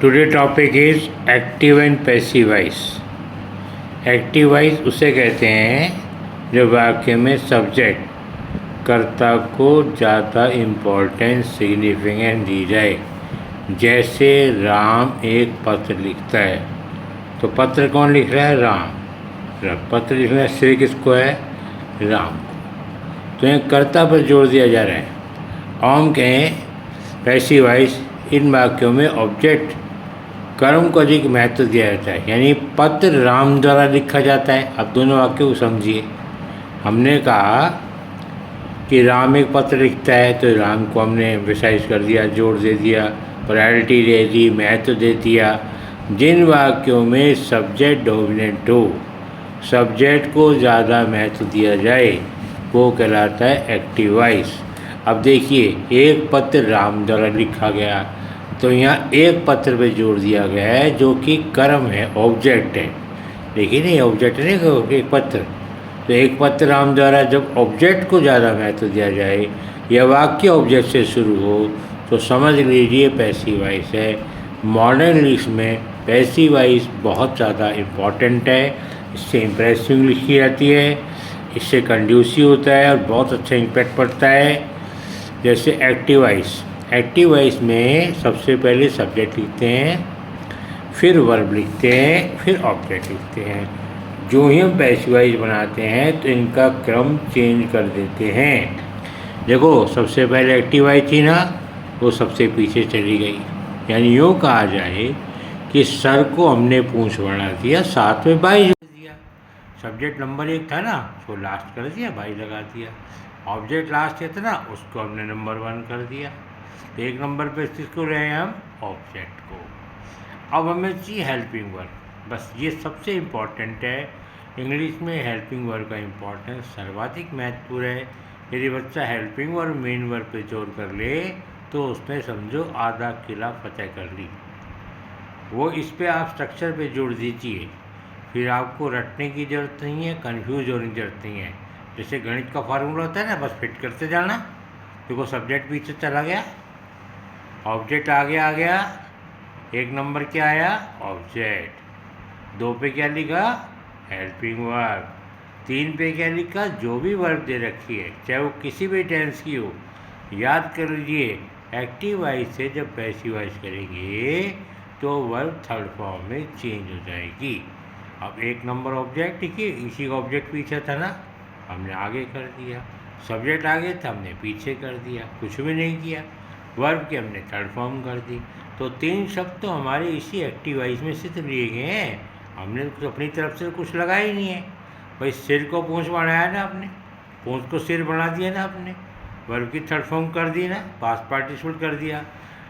Today topic is active and passive voice. Active voice उसे कहते हैं जो वाक्य में सब्जेक्ट कर्ता को ज़्यादा इम्पोर्टेंस सिग्निफिकेंस दी जाए। जैसे राम एक पत्र लिखता है, तो पत्र कौन लिख रहा है? राम। पत्र लिखना श्रेय किसको है? राम को। तो यहाँ कर्ता पर जोर दिया जा रहा है। और हम कहें पैसिव वॉइस, इन वाक्यों में ऑब्जेक्ट कर्म को अधिक महत्व दिया जाता है, यानी पत्र राम द्वारा लिखा जाता है। अब दोनों वाक्यों को समझिए। हमने कहा कि राम एक पत्र लिखता है, तो राम को हमने एम्फेसाइज कर दिया, जोर दे दिया, प्रायोरिटी दे दी, महत्व दे दिया। जिन वाक्यों में सब्जेक्ट डोमिनेंट हो, सब्जेक्ट को ज़्यादा महत्व दिया जाए, वो कहलाता है एक्टिव वॉइस। अब देखिए, एक पत्र राम द्वारा लिखा गया, तो यहाँ एक पत्र पे जोर दिया गया है जो कि कर्म है, ऑब्जेक्ट है। देखिए नहीं, ऑब्जेक्ट नहीं, एक पत्र। तो एक पत्र राम द्वारा जब ऑब्जेक्ट को ज़्यादा महत्व दिया जाए या वाक्य ऑब्जेक्ट से शुरू हो, तो समझ लीजिए पैसिव वॉइस है। मॉडर्न इंग्लिश में पैसिव वॉइस बहुत ज़्यादा इम्पॉर्टेंट है। इससे इम्प्रेसिव लिखी जाती है, इससे कंड्यूसिव होता है और बहुत अच्छा इम्पैक्ट पड़ता है। जैसे एक्टिव वॉइस, एक्टिव वॉइस में सबसे पहले सब्जेक्ट लिखते हैं, फिर वर्ब लिखते हैं, फिर ऑब्जेक्ट लिखते हैं। जो ही हम पैसिव वॉइस बनाते हैं तो इनका क्रम चेंज कर देते हैं। देखो, सबसे पहले एक्टिव वॉइस थी ना, वो सबसे पीछे चली गई। यानी यूँ कहा जाए कि सर को हमने पूंछ बढ़ा दिया, साथ में बाई जोड़ दिया। सब्जेक्ट नंबर 1 था ना, उसको लास्ट कर दिया, बाई लगा दिया। ऑब्जेक्ट लास्ट है ना, उसको हमने नंबर 1 कर दिया। तो 1 नंबर पे किसको रहे हम? ऑब्जेक्ट को। अब हमें चाहिए हेल्पिंग वर्ब। बस ये सबसे इम्पॉर्टेंट है। इंग्लिश में हेल्पिंग वर्ब का इम्पोर्टेंस सर्वाधिक महत्वपूर्ण है। यदि बच्चा हेल्पिंग वर्ब मेन वर्ब पे जोर कर ले, तो उसने समझो आधा किला फतेह कर ली। वो इस पे आप स्ट्रक्चर पे जोड़ दीजिए, फिर आपको रटने की ज़रूरत नहीं है, कन्फ्यूज होने की ज़रूरत नहीं है। जैसे गणित का फार्मूला होता है ना, बस फिट करते जाना। देखो, सब्जेक्ट पीछे चला गया, ऑब्जेक्ट आगे आ गया। 1 नंबर क्या आया? ऑब्जेक्ट। 2 पे क्या लिखा? Helping verb. 3 पे क्या लिखा? जो भी वर्ब दे रखी है, चाहे वो किसी भी टेंस की हो। याद कर लीजिए, एक्टिव वॉइस से जब पैसिव वॉइस करेंगे तो वर्ब थर्ड फॉर्म में चेंज हो जाएगी। अब 1 नंबर ऑब्जेक्ट, देखिए इसी का ऑब्जेक्ट पीछे था ना, हमने आगे कर दिया। सब्जेक्ट आगे था, हमने पीछे कर दिया, कुछ भी नहीं किया। वर्ब की हमने थर्ड फॉर्म कर दी। तो 3 शब्द तो हमारे इसी एक्टिव वॉइस में सिर्फ लिए गए हैं। हमने तो अपनी तरफ से कुछ लगाया ही नहीं है। भाई, सिर को पूंछ बनाया ना आपने, पूंछ को सिर बना दिया ना आपने, वर्ब की थर्ड फॉर्म कर दी ना, पास्ट पार्टिसिपल कर दिया।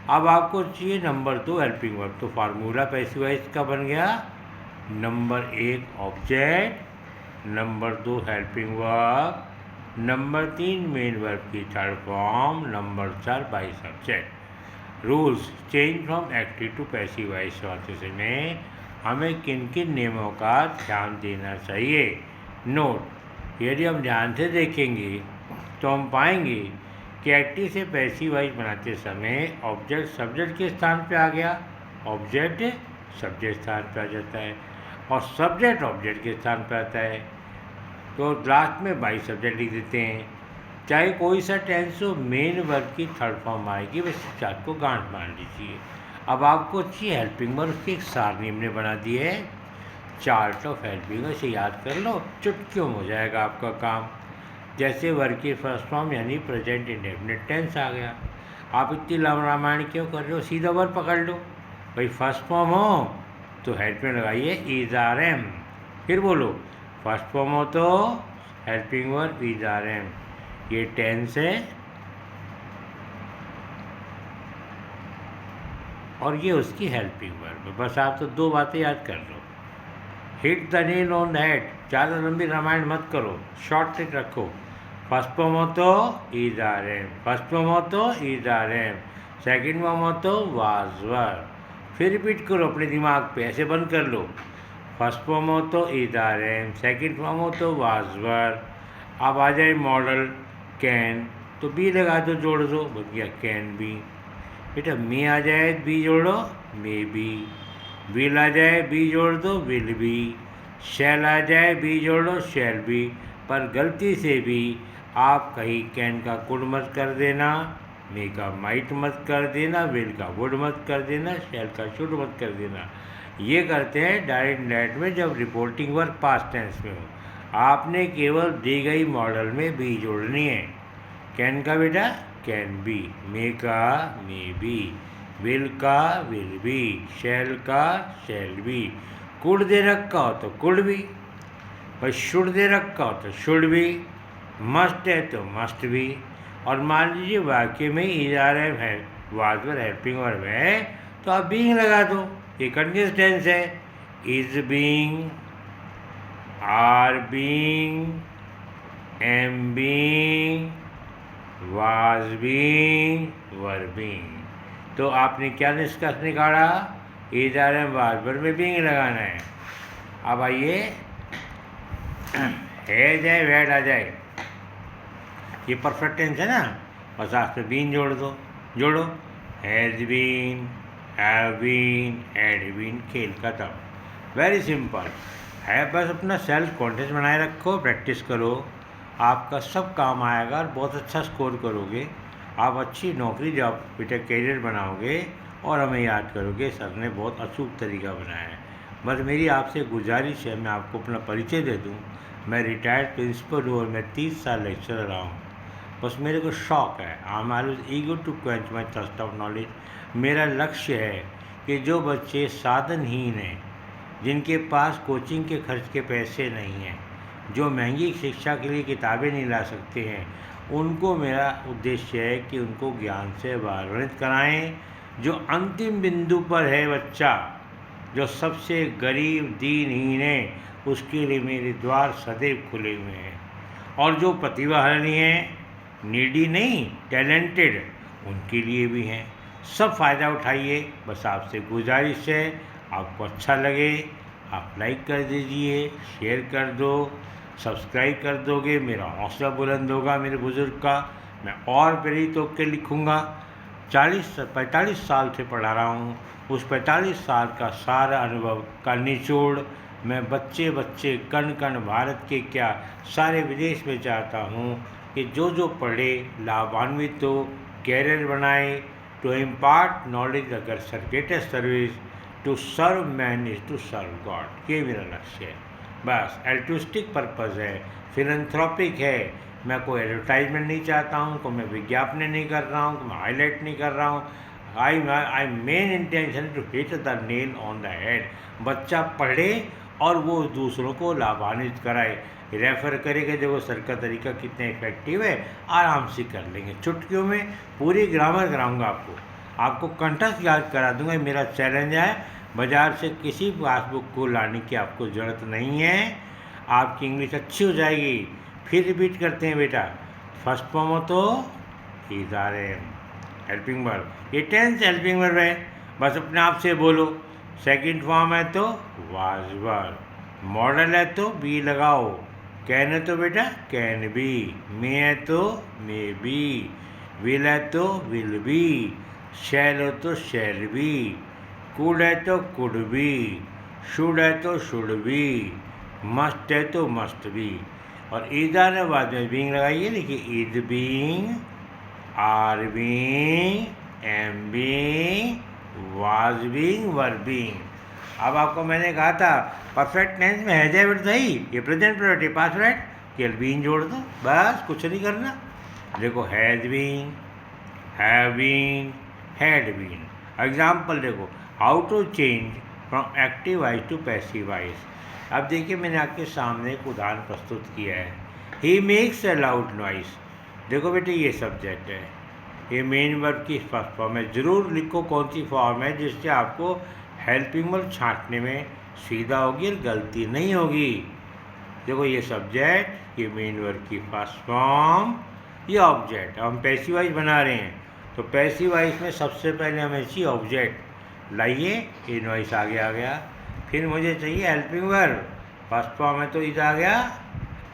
अब आपको चाहिए नंबर 2 हेल्पिंग वर्ब। तो फार्मूला पैसिव वॉइस का बन गया, number 1 object, number 2 helping verb, number 3 main verb की third form, number 4 by subject. Rules change from active to passive voice में हमें किन किन नियमों का ध्यान देना चाहिए? नोट, यदि हम ध्यान से देखेंगे तो हम पाएंगे कि एक्टिव से पैसिव वॉइस बनाते समय ऑब्जेक्ट सब्जेक्ट के स्थान पे आ गया, ऑब्जेक्ट सब्जेक्ट स्थान पे आ जाता है, और सब्जेक्ट ऑब्जेक्ट के स्थान पे आता है। तो लास्ट में बाई सब्जेक्ट लिख देते हैं। चाहे कोई सा टेंस हो, मेन वर्ब की थर्ड फॉर्म आएगी, बस इस चार्ट को गांठ मान लीजिए। अब आपको चाहिए हेल्पिंग वर्ब की एक सारणी हमने बना दी है, चार्ट ऑफ हेल्पिंग वर्ब। इसे याद कर लो, चुटकियों में हो जाएगा आपका काम। जैसे वर्ब की फर्स्ट फॉर्म यानी प्रेजेंट इंडेफिनिट टेंस आ गया। आप इतनी रामायण क्यों कर रहे हो? सीधा वर्ब पकड़ लो। भाई, फर्स्ट फॉर्म हो तो हेल्पिंग लगाइए इज आर एम, फिर बोलो। फर्स्ट फॉर्म हो तो helping verb is are am, ये टेंस है और ये उसकी हेल्पिंग वर्ब है। बस आप तो 2 बातें याद कर लो। Hit the nail on the head. ज़्यादा लंबी रामायण मत करो, शॉर्ट ट्रिक रखो। फर्स्ट फॉर्म हो तो is are am, first form हो तो is are am, second form हो तो वाज वर। फिर रिपीट करो अपने दिमाग पे, ऐसे बंद कर लो। फर्स्ट फॉर्म हो तो is are am, second form हो तो वाज वर। अब आ जाए मॉडल कैन, तो बी लगा दो, जोड़ दो, बन गया कैन बी। बेटा मे आ जाए बी जोड़ो मे बी, विल आ जाए बी जोड़ दो विल बी, शैल आ जाए बी जोड़ो शैल बी। पर गलती से भी आप कहीं कैन का कुड मत कर देना, मे का माइट मत कर देना, विल का वुड मत कर देना, शैल का शुड मत कर देना। ये करते हैं डायरेक्ट नेट में जब रिपोर्टिंग वर्क पास्ट टेंस में हो। आपने केवल दी गई मॉडल में बी जोड़नी है। कैन का बेटा कैन बी, मे का मे बी, विल का विल बी, शैल का शैल बी, कुड दे रखा हो तो कुड भी, भाई शुड दे रखा हो तो शुड भी, मस्ट है तो मस्ट भी। और मान लीजिए वाक्य में इज आर एम है वाज वर हेल्पिंग वर्ब है तो आप बीइंग लगा दो, ये कंटिन्यूअस टेंस है। Is being, are being, am being, was being, were being. तो आपने क्या निष्कर्ष निकाला? Is are am was were में बीइंग लगाना है। अब आइए है जाए वैड आ जाए, ये परफेक्ट टेंस है ना, बस आप पे बीन जोड़ दो, जोड़ो has been, have been, had been, खेल खत्म। वेरी सिंपल है, बस अपना सेल्फ कॉन्फिडेंस बनाए रखो, प्रैक्टिस करो, आपका सब काम आएगा और बहुत अच्छा स्कोर करोगे। आप अच्छी नौकरी जॉब बेटा कैरियर बनाओगे और हमें याद करोगे सर ने बहुत अचूक तरीका बनाया है। बस मेरी आपसे गुजारिश है, मैं आपको अपना परिचय दे दूँ। मैं रिटायर्ड प्रिंसिपल हूँ और मैं 30 साल लेक्चर रहा हूँ। बस मेरे को शौक़ है, I am always eager to quench my thirst of knowledge. मेरा लक्ष्य है कि जो बच्चे साधनहीन हैं, जिनके पास कोचिंग के खर्च के पैसे नहीं हैं, जो महंगी शिक्षा के लिए किताबें नहीं ला सकते हैं, उनको मेरा उद्देश्य है कि उनको ज्ञान से वारान्वित कराएं। जो अंतिम बिंदु पर है बच्चा, जो सबसे गरीब दीनहीन है, उसके लिए मेरे द्वार सदैव खुले हुए हैं। और जो प्रतिभाशाली हैं, नीडी नहीं टैलेंटेड, उनके लिए भी हैं। सब फ़ायदा उठाइए। बस आपसे गुजारिश है, आपको अच्छा लगे आप लाइक कर दीजिए, शेयर कर दो, सब्सक्राइब कर दोगे, मेरा हौसला बुलंद होगा मेरे बुज़ुर्ग का। मैं और प्रेरित होकर लिखूँगा। 45 साल से पढ़ा रहा हूँ, उस 45 साल का सारा अनुभव का निचोड़ मैं बच्चे बच्चे कण कण भारत के क्या सारे विदेश में चाहता हूँ कि जो जो पढ़े लाभान्वित हो, कैरियर बनाए, टू इम्पार्ट नॉलेज अगर greatest service, to serve man is to serve God. ये मेरा लक्ष्य है। बस एल्ट्रुस्टिक पर्पज़ है, फिलैंथ्रोपिक है। मैं कोई एडवर्टाइजमेंट नहीं चाहता हूँ, को मैं विज्ञापन नहीं कर रहा हूँ, मैं हाईलाइट नहीं कर रहा हूँ। I main intention to hit the nail on the head. बच्चा पढ़े और वो दूसरों को लाभान्वित कराए, रेफ़र करेगा। देखो सर का तरीका कितना इफेक्टिव है, आराम से कर लेंगे। चुटकियों में पूरी ग्रामर कराऊंगा आपको कंठस्थ याद करा दूंगा। मेरा चैलेंज है, बाज़ार से किसी पासबुक को लाने की आपको ज़रूरत नहीं है, आपकी इंग्लिश अच्छी हो जाएगी। फिर रिपीट करते हैं बेटा, फर्स्ट फॉर्म हो तो is are am helping verb, ये टेंस हेल्पिंग वर्ब है, बस अपने आप से बोलो। सेकंड फॉर्म है तो वाज वर्ब, मॉडल है तो बी लगाओ, कैन है तो बेटा कैन बी, मे है तो मे बी, विल है तो विल बी, शैल हो तो शैल बी, कुड है तो कुड बी, शुड है तो शुड बी, मस्ट है तो मस्ट बी। और इज आर बाद में बीइंग लगाइए। देखिए is being, are being, am being, was being, were being. अब आपको मैंने कहा था परफेक्ट टेंस में है जाए सही, ये प्रेजेंट प्रोडक्टिव पास्ट राइट, केवल बीन जोड़ दो, बस कुछ नहीं करना। देखो has been, have been, had been. Example देखो, how to change from active voice to passive voice. अब देखिए मैंने आपके सामने एक उदाहरण प्रस्तुत किया है, he makes a loud noise. देखो बेटे ये सब्जेक्ट है, ये मेन वर्ब की फर्स्ट फॉर्म है। ज़रूर लिखो कौन सी फॉर्म है, जिससे आपको हेल्पिंग वर्ब छांटने में सीधा होगी और गलती नहीं होगी। देखो ये सब्जेक्ट, ये मेन वर्ब की फर्स्ट फॉर्म, ये ऑब्जेक्ट। हम पैसिव वॉइस बना रहे हैं, तो पैसिव वॉइस में सबसे पहले हमें चाहिए ऑब्जेक्ट। लाइए ये नॉइस आगे आ गया, फिर मुझे चाहिए हेल्पिंग वर्ब, फर्स्ट फॉर्म है तो इज आ गया।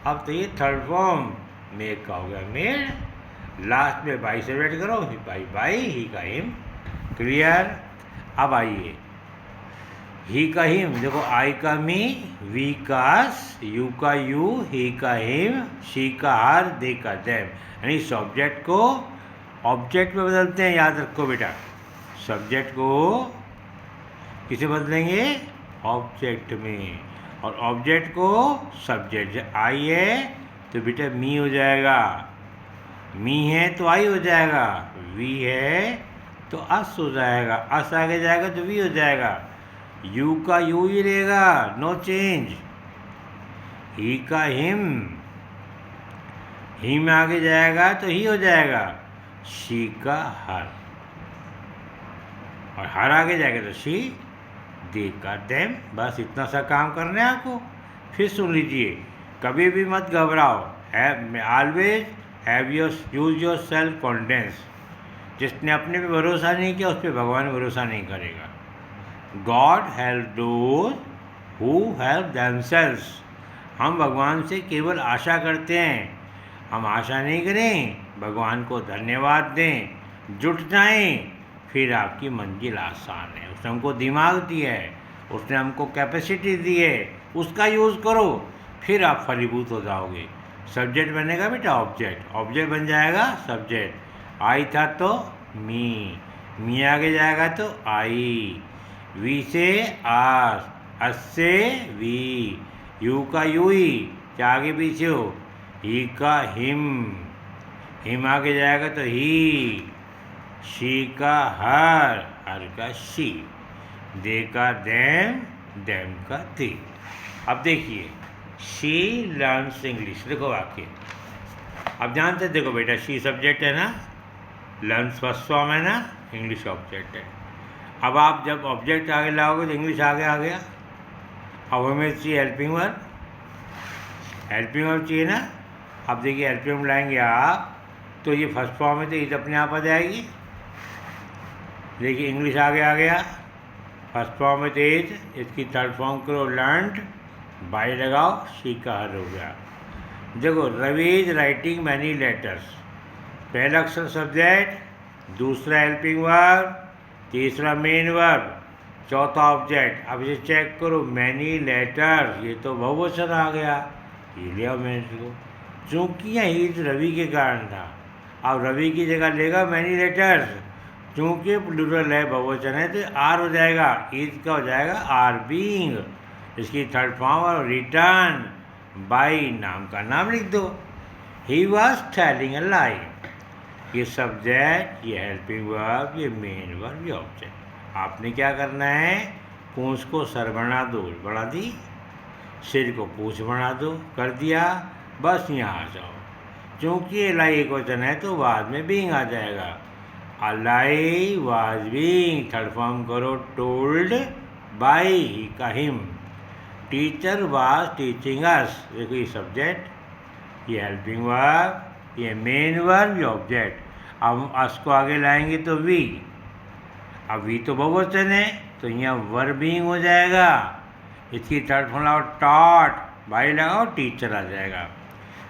अब तो ये थर्ड फॉर्म मेक का हो गया मेड, लास्ट में बाई से वेट करो, बाई बाई ही का हिम। क्लियर। अब आइए ही का हिम, देखो आई का मी, वी का अस, यू का यू, ही का हिम, शी का हर, दे का देम। यानी सब्जेक्ट को ऑब्जेक्ट में बदलते हैं, याद रखो बेटा। सब्जेक्ट को किसे बदलेंगे? ऑब्जेक्ट में। और ऑब्जेक्ट को सब्जेक्ट। आई है तो बेटा मी हो जाएगा, मी है तो आई हो जाएगा, वी है तो अस हो जाएगा, अस आगे जाएगा तो वी हो जाएगा, यू का यू ही रहेगा, नो चेंज। ही का हिम, ही में आगे जाएगा तो ही हो जाएगा, शी का हर, और हर आगे जाएगा तो शी, दे का देम। बस इतना सा काम करना है आपको। फिर सुन लीजिए, कभी भी मत घबराओ। Always have use your self confidence. जिसने अपने पे भरोसा नहीं किया उस पर भगवान भरोसा नहीं करेगा। God help those who help themselves. हम भगवान से केवल आशा करते हैं, हम आशा नहीं करें, भगवान को धन्यवाद दें, जुट जाएं, फिर आपकी मंजिल आसान है। उसने हमको दिमाग दिया है, उसने हमको कैपेसिटी दी है, उसका यूज़ करो, फिर आप फलीभूत हो जाओगे। सब्जेक्ट बनेगा बेटा ऑब्जेक्ट, ऑब्जेक्ट बन जाएगा सब्जेक्ट। आई था तो मी आगे जाएगा तो आई, वी से आस, अस से वी, यू का यू ही, क्या आगे पीछे हो, ही का हिम आगे जाएगा तो ही, शी का हर का शी, दे का देम का दे। अब देखिए, शी लर्न्स इंग्लिश, देखो वाक्य। अब जानते देखो बेटा, शी सब्जेक्ट है ना, लर्न्स फर्स्ट फॉर्म है ना, इंग्लिश ऑब्जेक्ट है। अब आप जब ऑब्जेक्ट आगे लाओगे तो इंग्लिश आगे आ गया। अब हमें चाहिए हेल्पिंग वर्ब, हेल्पिंग वर्ब चाहिए ना। अब देखिए हेल्पिंग वर्ब लाएंगे आप तो ये फर्स्ट फॉर्म है तो ये अपने आप आ जाएगी। देखिए इंग्लिश आगे आ गया, फर्स्ट फॉर्म है तो एज, इसकी थर्ड फॉर्म करो लर्नड, बाई लगाओ, शी का हर हो गया। देखो Ravi is writing many letters, पहला अक्षर सब्जेक्ट, दूसरा हेल्पिंग वर्ब, तीसरा मेन वर्ब, चौथा ऑब्जेक्ट। अब इसे चेक करो, मैनी लेटर्स, ये तो बहुवचन आ गया, ये लिया मैंने इसको, चूँकि यह ईद रवि के कारण था। अब रवि की जगह लेगा मैनी लेटर्स, चूँकि प्लूरल है, बहुवचन है तो आर हो जाएगा, ईद का हो जाएगा आर बीइंग। इसकी थर्ड फॉर्म और रिटर्न बाई, नाम का नाम लिख दो। ही वॉज टेलिंग अ लाई, ये सब्जेक्ट, ये हेल्पिंग वर्ब, ये मेन वर्ब, ये ऑब्जेक्ट। आपने क्या करना है, पूंछ को सर बना दो, बढ़ा दी, सिर को पूंछ बना दो, कर दिया, बस यहाँ आ जाओ। क्योंकि ये लाई एक वचन है तो बाद में बीइंग आ जाएगा। अ लाई वाज बीइंग, थर्ड फॉर्म करो टोल्ड बाई, ही का him. Teacher was teaching us, देखो ये सब्जेक्ट, ये हेल्पिंग वर्ब, ये मेन वर्ब, ये ऑब्जेक्ट। अब अस को आगे लाएंगे तो वी, अब वी तो बहुवचन है तो यहाँ वर्ब बीइंग हो जाएगा। इसकी थर्ड फॉर्म लगाओ टॉट, बाई लगाओ, टीचर आ जाएगा।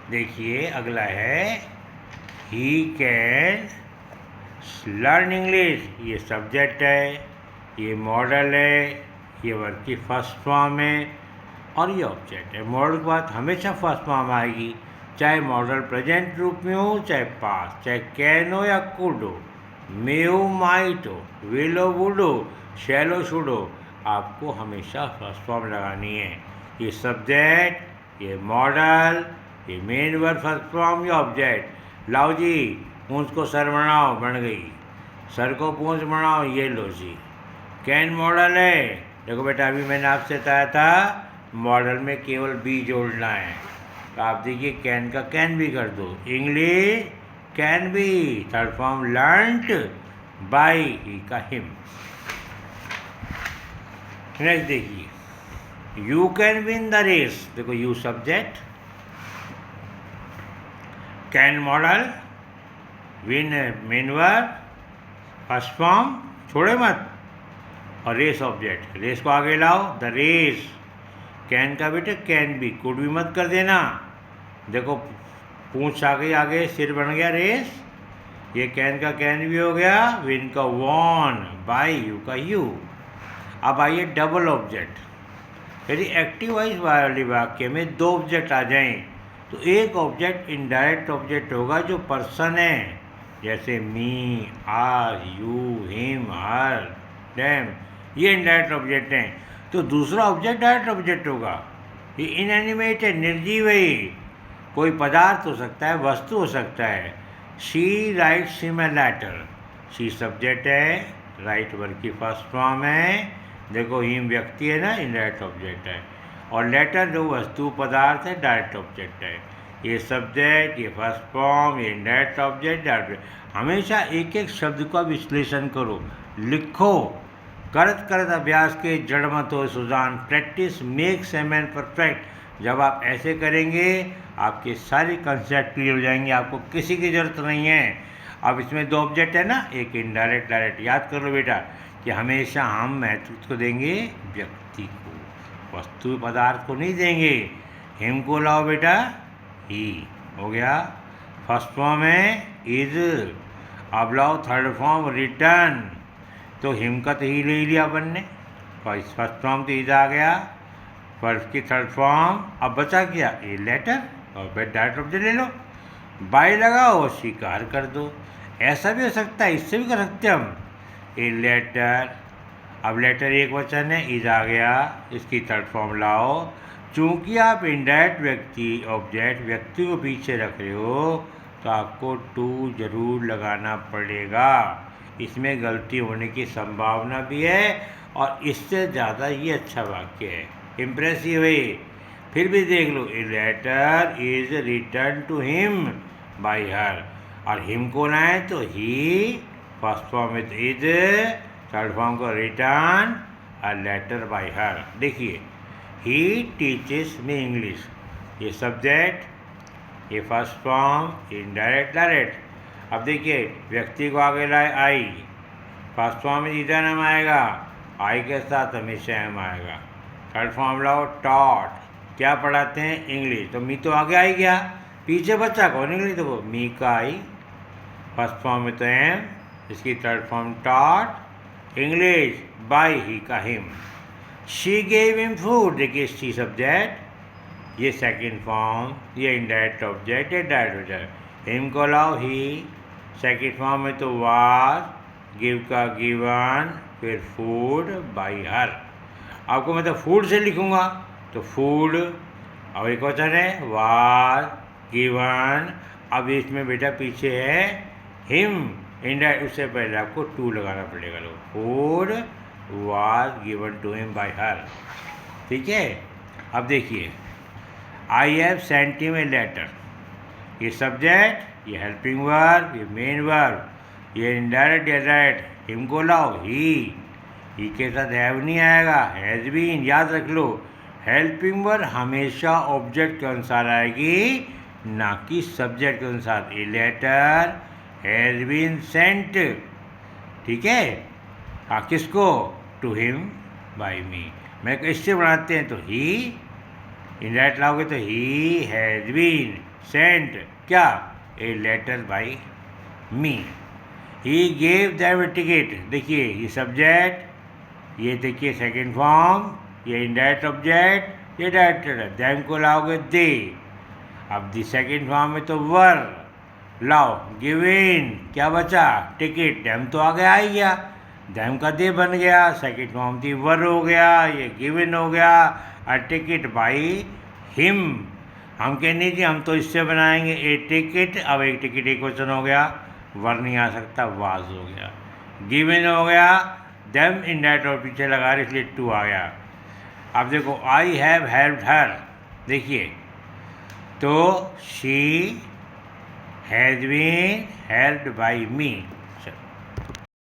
देखिए अगला है, ही कैन लर्न इंग्लिश, ये सब्जेक्ट है, ये मॉडल है, ये वर्ब की फर्स्ट फॉर्म है और ये ऑब्जेक्ट है। मॉडल के बाद हमेशा फर्स्ट फॉर्म आएगी, चाहे मॉडल प्रेजेंट रूप में हो, चाहे पास्ट, चाहे कैन हो या कुड हो, मे हो, माइट हो, विल हो, वुड हो, शैल हो, शुड हो, आपको हमेशा फर्स्ट फॉर्म लगानी है। ये सब्जेक्ट, ये मॉडल, ये मेन वर्ब फर्स्ट फॉर्म, ये ऑब्जेक्ट। लाओ जी पूंछ को सर बनाओ, बन गई, सर को पूंछ बनाओ, ये लो जी। कैन मॉडल है, देखो बेटा अभी मैंने आपसे बताया था मॉडल में केवल बी जोड़ना है, तो आप देखिए कैन का कैन भी कर दो। English can be, third form learned by, he का हिम। नेक्स्ट देखिए, you can win the race, देखो you subject, can modal, win main verb, first form, छोड़े मत, और रेस ऑब्जेक्ट। रेस को आगे लाओ, द रेस, कैन का बेटे कैन भी, कुड भी मत कर देना। देखो पूंछ आ गई आगे, सिर बन गया रेस, ये कैन का कैन भी हो गया, विन का वॉन, बाई यू का यू। अब आइए डबल ऑब्जेक्ट। यदि एक्टिव वॉइस वाले वाक्य में दो ऑब्जेक्ट आ जाएं तो एक ऑब्जेक्ट इनडायरेक्ट ऑब्जेक्ट होगा जो पर्सन है, जैसे me, are, you, him, her, them, ये इनडायरेक्ट ऑब्जेक्ट हैं। तो दूसरा ऑब्जेक्ट डायरेक्ट ऑब्जेक्ट होगा। ये इनएनिमेट है, निर्जीव है। कोई पदार्थ हो सकता है, वस्तु हो सकता है। She writes him a letter, she subject है, राइट वर्ब की फर्स्ट फॉर्म है। देखो हिम व्यक्ति है ना, इनडायरेक्ट ऑब्जेक्ट है, और लेटर जो वस्तु पदार्थ है डायरेक्ट ऑब्जेक्ट है। ये सब्जेक्ट, ये फर्स्ट फॉर्म, ये इनडायरेक्ट ऑब्जेक्ट, डायरेक्ट। हमेशा एक एक शब्द का विश्लेषण करो, लिखो। करत करत अभ्यास के जड़ मत हो सुजान, practice makes a man perfect. जब आप ऐसे करेंगे आपके सारे कंसेप्ट क्लियर हो जाएंगे, आपको किसी की ज़रूरत नहीं है। अब इसमें दो ऑब्जेक्ट है ना, एक इनडायरेक्ट, डायरेक्ट। याद कर लो बेटा कि हमेशा हम महत्व को देंगे व्यक्ति को, वस्तु पदार्थ को नहीं देंगे। हिम को लाओ बेटा, ही हो गया, फर्स्ट फॉर्म है इज। अब लाओ थर्ड फॉर्म रिटर्न, तो हिम का तो ही ले लिया अपन ने, फर्स्ट फॉर्म तो इज आ गया, फर्स्ट की थर्ड फॉर्म। अब बचा क्या, ए लेटर, और फिर डायरेक्ट ऑब्जेक्ट ले लो, बाई लगाओ और स्वीकार कर दो। ऐसा भी हो सकता है, इससे भी कर सकते हम, ए लेटर। अब लेटर एक वचन है, इज आ गया, इसकी थर्ड फॉर्म लाओ। चूंकि आप इनडायरेक्ट व्यक्ति को पीछे रख रहे हो तो आपको टू जरूर लगाना पड़ेगा। इसमें गलती होने की संभावना भी है, और इससे ज़्यादा ये अच्छा वाक्य है, इम्प्रेसिव है। फिर भी देख लो, a letter is return to him by her, और हिम को लाए तो ही, फर्स्ट फॉर्म में इज, थर्ड फॉर्म को return a letter by her. देखिए, ही टीचेस मी इंग्लिश, ये सब्जेक्ट, ये फर्स्ट फॉर्म, इनडायरेक्ट, डायरेक्ट। अब देखिए व्यक्ति को आगे लाए आई, फर्स्ट फॉर्म में इधर हम आएगा, आई के साथ हमेशा एम आएगा। थर्ड फॉर्म लाओ, टॉट, क्या पढ़ाते हैं, इंग्लिश, तो मी तो आगे आई गया, पीछे बच्चा कौन, इंग्लिश, तो वो मी का आई, फर्स्ट फॉर्म में तो एम, इसकी third form taught, English, by he का him. She gave him food, देखिए शी सब्जेक्ट, ये सेकंड फॉर्म, ये इनडायरेक्ट ऑब्जेक्ट, ये डायरेक्ट ऑब्जेक्ट। हिम को लाओ ही, सेकंड फॉर्म में तो वाज, गिव का गिवन, फिर फूड बाई हर। आपको मैं तो फूड से लिखूंगा, तो फूड, और एक वचन है वाज गिवन। अब इसमें बेटा पीछे है हिम, इनडायरेक्ट, उससे पहले आपको टू लगाना पड़ेगा। लो, food was given to him by her, ठीक है। अब देखिए, I have sent him a letter, ये सब्जेक्ट, ये हेल्पिंग वर्ब, ये मेन वर्ब, ये इनडायरेक्ट, डायरेक्ट। हिम को लाओ ही के साथ हैव नहीं आएगा, हैज़ बीन, याद रख लो। हेल्पिंग वर्ब हमेशा ऑब्जेक्ट के अनुसार आएगी, ना कि सब्जेक्ट के अनुसार। A letter has been sent, ठीक है। किसको, टू हिम बाई मी। मैं इससे बनाते हैं तो ही, इनडायरेक्ट लाओगे तो ही हैज़ बीन सेंट, क्या, a letter by me. He gave them a ticket, देखिए ये सब्जेक्ट, ये देखिए सेकंड फॉर्म, ये इनडायरेक्ट ऑब्जेक्ट, ये डायरेक्ट। देम को लाओगे दे, अब दी सेकंड फॉर्म में तो वर, लाओ गिवन, क्या बचा, टिकट, देम तो आगे आ ही गया, देम का दे बन गया, सेकंड फॉर्म थी वर हो गया, ये गिवन हो गया, अ टिकट बाई हिम। हम कहने जी हम तो इससे बनाएंगे, ए टिकट, अब एक टिकट एक वचन हो गया, वर नहीं आ सकता, वाज हो गया, गिवन हो गया, देम इनडायरेक्ट और पीछे लगा रहे इसलिए टू आ गया। अब देखो, आई हैव हेल्प्ड हर, देखिए तो she has been helped by me,